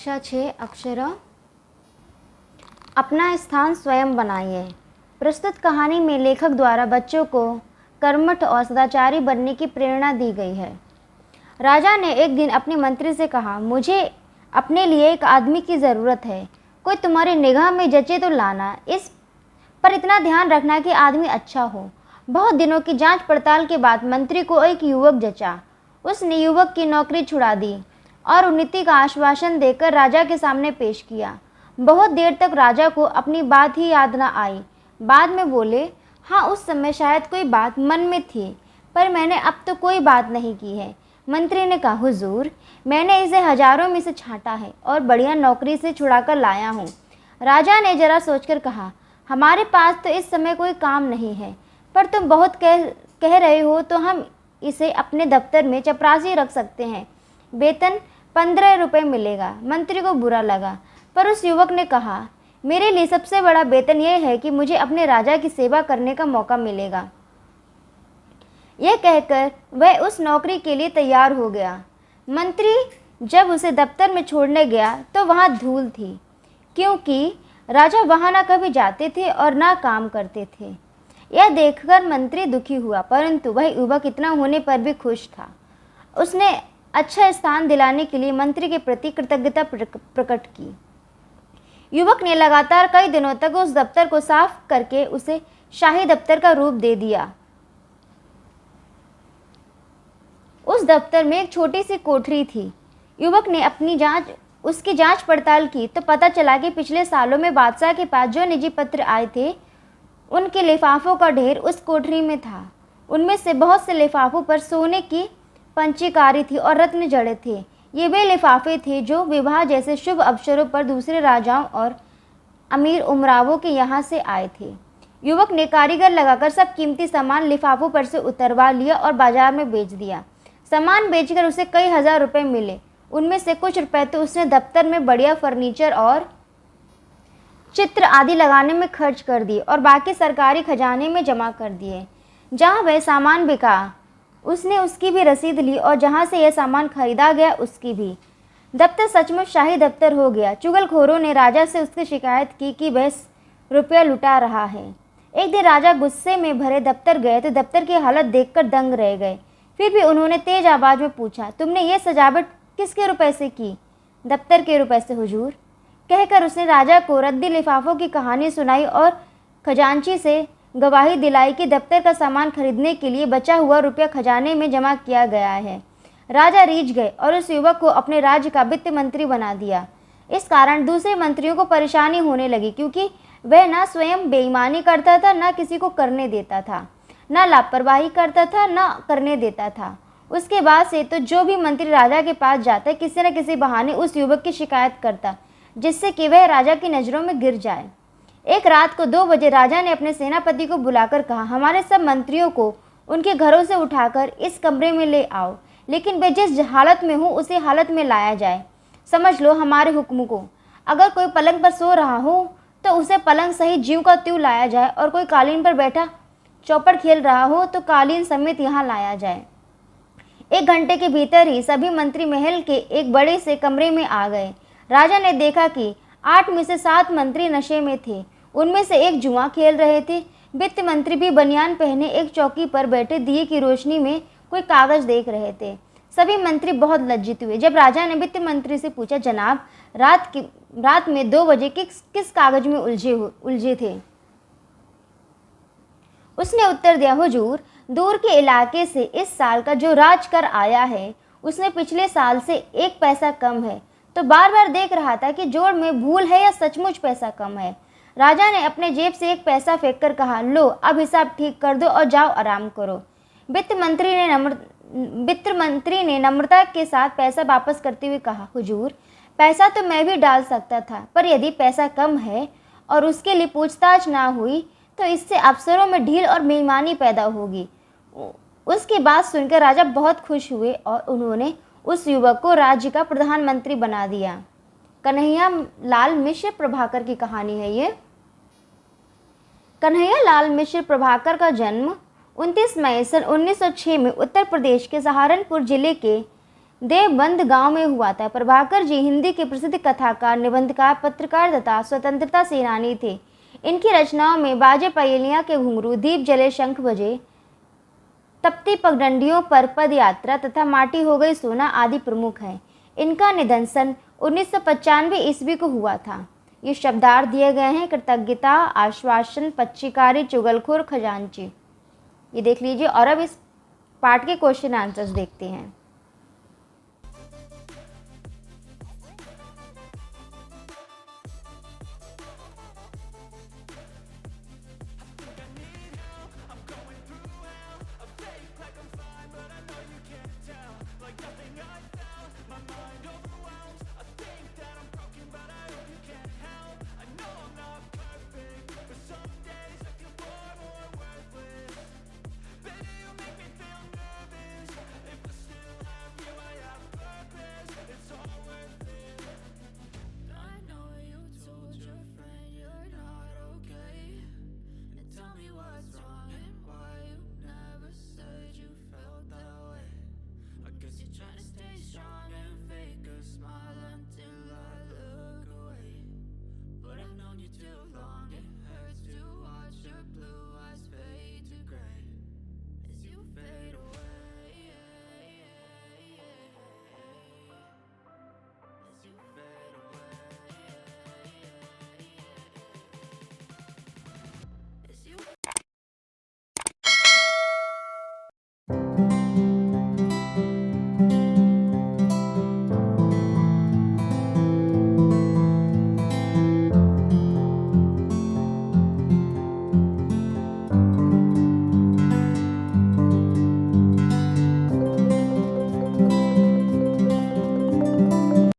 कक्षा 6 अक्षरा। अपना स्थान स्वयं बनाइए। प्रस्तुत कहानी में लेखक द्वारा बच्चों को कर्मठ और सदाचारी बनने की प्रेरणा दी गई है। राजा ने एक दिन अपने मंत्री से कहा, मुझे अपने लिए एक आदमी की ज़रूरत है। कोई तुम्हारी निगाह में जचे तो लाना। इस पर इतना ध्यान रखना कि आदमी अच्छा हो। बहुत दिनों की जांच पड़ताल के बाद मंत्री को एक युवक जचा। उसने युवक की नौकरी छुड़ा दी और उन्नति का आश्वासन देकर राजा के सामने पेश किया। बहुत देर तक राजा को अपनी बात ही याद न आई। बाद में बोले, हाँ, उस समय शायद कोई बात मन में थी, पर मैंने अब तो कोई बात नहीं की है। मंत्री ने कहा, हुजूर, मैंने इसे हजारों में से छांटा है और बढ़िया नौकरी से छुड़ाकर लाया हूँ। राजा ने जरा सोचकर कहा, हमारे पास तो इस समय कोई काम नहीं है, पर तुम बहुत कह रहे हो तो हम इसे अपने दफ्तर में चपरासी रख सकते हैं। वेतन 15 रुपये मिलेगा। मंत्री को बुरा लगा, पर उस युवक ने कहा, मेरे लिए सबसे बड़ा वेतन यह है कि मुझे अपने राजा की सेवा करने का मौका मिलेगा। यह कहकर वह उस नौकरी के लिए तैयार हो गया। मंत्री जब उसे दफ्तर में छोड़ने गया तो वहाँ धूल थी, क्योंकि राजा वहाँ न कभी जाते थे और न काम करते थे। यह देखकर मंत्री दुखी हुआ, परंतु वह युवक इतना होने पर भी खुश था। उसने अच्छा स्थान दिलाने के लिए मंत्री के प्रति कृतज्ञता प्रकट की। युवक ने लगातार कई दिनों तक उस दफ्तर को साफ करके उसे शाही दफ्तर का रूप दे दिया। उस दफ्तर में एक छोटी सी कोठरी थी। युवक ने उसकी जांच पड़ताल की तो पता चला कि पिछले सालों में बादशाह के पास जो निजी पत्र आए थे, उनके लिफाफों का ढेर उस कोठरी में था। उनमें से बहुत से लिफाफों पर सोने की पंचीकारी थी और रत्न जड़े थे। ये वे लिफाफे थे जो विवाह जैसे शुभ अवसरों पर दूसरे राजाओं और अमीर उमरावों के यहाँ से आए थे। युवक ने कारीगर लगाकर सब कीमती सामान लिफाफों पर से उतरवा लिया और बाजार में बेच दिया। सामान बेचकर उसे कई हजार रुपए मिले। उनमें से कुछ रुपए तो उसने दफ्तर में बढ़िया फर्नीचर और चित्र आदि लगाने में खर्च कर दिए और बाकी सरकारी खजाने में जमा कर दिए। जहाँ वह सामान बिका उसने उसकी भी रसीद ली और जहाँ से यह सामान खरीदा गया उसकी भी। दफ्तर सचमुच शाही दफ्तर हो गया। चुगलखोरों ने राजा से उसकी शिकायत की कि वह रुपया लुटा रहा है। एक दिन राजा गुस्से में भरे दफ्तर गए तो दफ्तर की हालत देखकर दंग रह गए। फिर भी उन्होंने तेज आवाज में पूछा, तुमने ये सजावट किसके रुपए से की? दफ्तर के रुपए से हुजूर, कहकर उसने राजा को रद्दी लिफाफों की कहानी सुनाई और खजांची से गवाही दिलाई कि दफ्तर का सामान खरीदने के लिए बचा हुआ रुपया खजाने में जमा किया गया है। राजा रीझ गए और उस युवक को अपने राज्य का वित्त मंत्री बना दिया। इस कारण दूसरे मंत्रियों को परेशानी होने लगी, क्योंकि वह न स्वयं बेईमानी करता था, न किसी को करने देता था, न लापरवाही करता था, न करने देता था। उसके बाद से तो जो भी मंत्री राजा के पास जाता, किसी न किसी बहाने उस युवक की शिकायत करता, जिससे कि वह राजा की नज़रों में गिर जाए। एक रात को 2 बजे राजा ने अपने सेनापति को बुलाकर कहा, हमारे सब मंत्रियों को उनके घरों से उठाकर इस कमरे में ले आओ, लेकिन वे जिस हालत में हो उसी हालत में लाया जाए। समझ लो हमारे हुक्म को। अगर कोई पलंग पर सो रहा हो तो उसे पलंग सहित ज्यों का त्यों लाया जाए, और कोई कालीन पर बैठा चौपड़ खेल रहा हो तो कालीन समेत यहाँ लाया जाए। 1 घंटे के भीतर ही सभी मंत्री महल के एक बड़े से कमरे में आ गए। राजा ने देखा कि 8 में से 7 मंत्री नशे में थे। उनमें से एक जुआ खेल रहे थे। वित्त मंत्री भी बनियान पहने एक चौकी पर बैठे दिए की रोशनी में कोई कागज देख रहे थे। सभी मंत्री बहुत लज्जित हुए जब राजा ने वित्त मंत्री से पूछा, जनाब, रात में 2 बजे किस कागज में उलझे थे? उसने उत्तर दिया, हुजूर, दूर के इलाके से इस साल का जो राज कर आया है उसमें पिछले साल से 1 पैसा कम है, तो बार बार देख रहा था कि जोड़ में भूल है या सचमुच पैसा कम है। राजा ने अपने जेब से 1 पैसा फेंककर कहा, लो, अब हिसाब ठीक कर दो और जाओ आराम करो। वित्त मंत्री ने नम्रता के साथ पैसा वापस करते हुए कहा, हुजूर, पैसा तो मैं भी डाल सकता था, पर यदि पैसा कम है और उसके लिए पूछताछ ना हुई तो इससे अफसरों में ढील और बेईमानी पैदा होगी। उसकी बात सुनकर राजा बहुत खुश हुए और उन्होंने उस युवक को राज्य का प्रधानमंत्री बना दिया। कन्हैया लाल मिश्र प्रभाकर की कहानी है ये। कन्हैया लाल मिश्र प्रभाकर का जन्म 29 मई सन 1906 में उत्तर प्रदेश के सहारनपुर जिले के देवबंद गांव में हुआ था। प्रभाकर जी हिंदी के प्रसिद्ध कथाकार, निबंधकार, पत्रकार तथा स्वतंत्रता सेनानी थे। इनकी रचनाओं में बाजे पहेलियाँ के घुंघरू, दीप जले शंख बजे, तपती पगडंडियों पर पद यात्रा तथा माटी हो गई सोना आदि प्रमुख हैं। इनका निधन सन 1995 ईस्वी को हुआ था। ये शब्दार्थ दिए गए हैं: कृतज्ञता, आश्वासन, पक्षिकारी, चुगलखोर, खजांची। ये देख लीजिए। और अब इस पार्ट के क्वेश्चन आंसर्स देखते हैं।